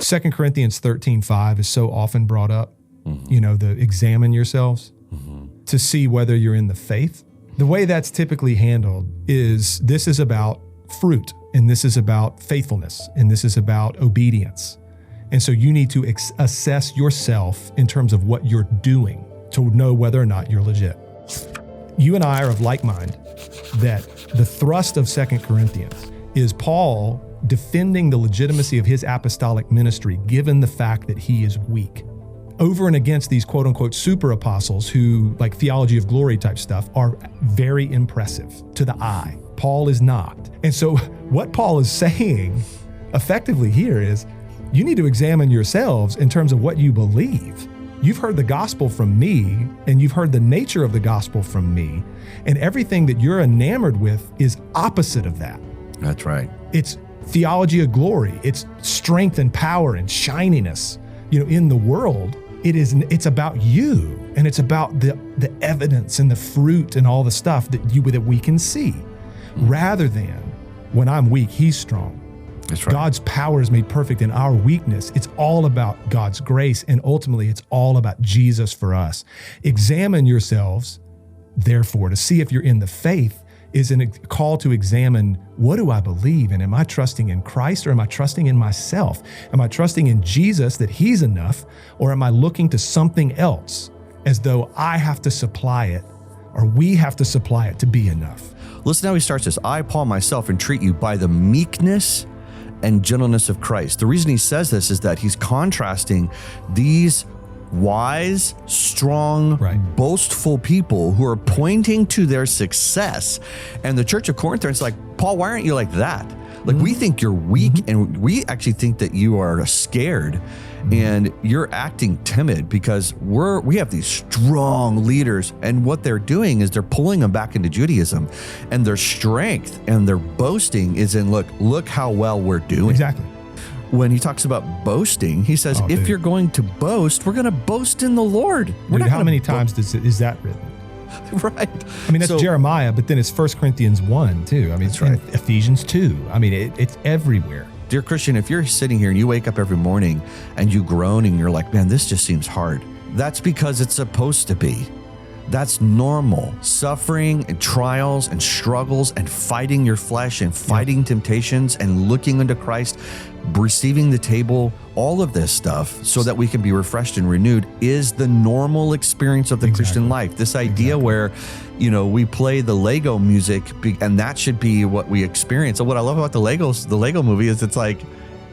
2 Corinthians 13:5 is so often brought up, the examine yourselves to see whether you're in the faith. The way that's typically handled is this is about fruit, and this is about faithfulness, and this is about obedience. And so you need to assess yourself in terms of what you're doing to know whether or not you're legit. You and I are of like mind that the thrust of 2 Corinthians is Paul defending the legitimacy of his apostolic ministry given the fact that he is weak. Over and against these quote unquote super apostles who, like theology-of-glory type stuff, are very impressive to the eye. Paul is not. And so what Paul is saying effectively here is you need to examine yourselves in terms of what you believe. You've heard the gospel from me, and you've heard the nature of the gospel from me, and everything that you're enamored with is opposite of that. That's right. It's theology of glory. It's strength and power and shininess, in the world. It's about you, and it's about the evidence and the fruit and all the stuff that we can see, rather than when I'm weak, he's strong. That's right. God's power is made perfect in our weakness. It's all about God's grace, and ultimately it's all about Jesus for us. Examine yourselves, therefore, to see if you're in the faith is a call to examine, what do I believe? And am I trusting in Christ, or am I trusting in myself? Am I trusting in Jesus that he's enough, or am I looking to something else as though I have to supply it, or we have to supply it to be enough? Listen how he starts this. I, Paul, myself, entreat you by the meekness and gentleness of Christ. The reason he says this is that he's contrasting these wise, strong, boastful people who are pointing to their success. And the church of Corinth, it's like, Paul, why aren't you like that? Like, we think you're weak, and we actually think that you are scared, and you're acting timid because we have these strong leaders, and what they're doing is they're pulling them back into Judaism, and their strength and their boasting is in, look how well we're doing. Exactly. When he talks about boasting, he says, if you're going to boast, we're going to boast in the Lord. Dude, how many times is that written? Right. I mean, that's Jeremiah, but then it's 1 Corinthians 1 too. I mean, it's Ephesians 2. I mean, it's everywhere. Dear Christian, if you're sitting here and you wake up every morning and you groan and you're like, man, this just seems hard. That's because it's supposed to be. That's normal. Suffering and trials and struggles and fighting your flesh and fighting temptations and looking unto Christ, receiving the table, all of this stuff so that we can be refreshed and renewed is the normal experience of the Christian life. This idea where, we play the Lego music and that should be what we experience. So what I love about the Lego movie is it's like,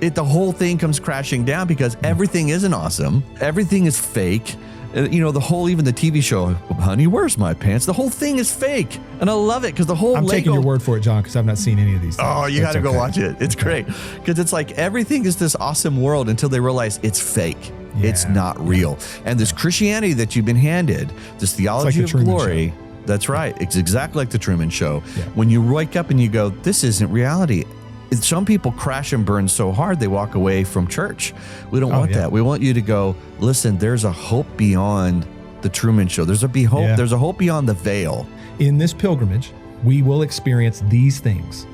the whole thing comes crashing down because everything isn't awesome. Everything is fake. Even the TV show, Honey, Where's My Pants? The whole thing is fake. And I love it because the whole I'm taking your word for it, John, because I've not seen any of these things. Oh, you got to go watch it. It's great. Because it's like everything is this awesome world until they realize it's fake. Yeah. It's not real. And this Christianity that you've been handed, this theology of glory, that's right. It's exactly like the Truman Show. Yeah. When you wake up and you go, this isn't reality. Some people crash and burn so hard they walk away from church. We don't want that. We want you to go, listen, there's a hope beyond the Truman Show. There's a hope. There's a hope beyond the veil. In this pilgrimage, we will experience these things.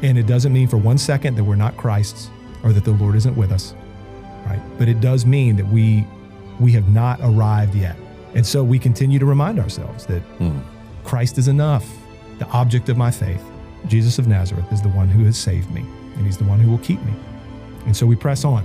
And it doesn't mean for 1 second that we're not Christ's or that the Lord isn't with us, right? But it does mean that we have not arrived yet. And so we continue to remind ourselves that Christ is enough, the object of my faith. Jesus of Nazareth is the one who has saved me, and he's the one who will keep me. And so we press on.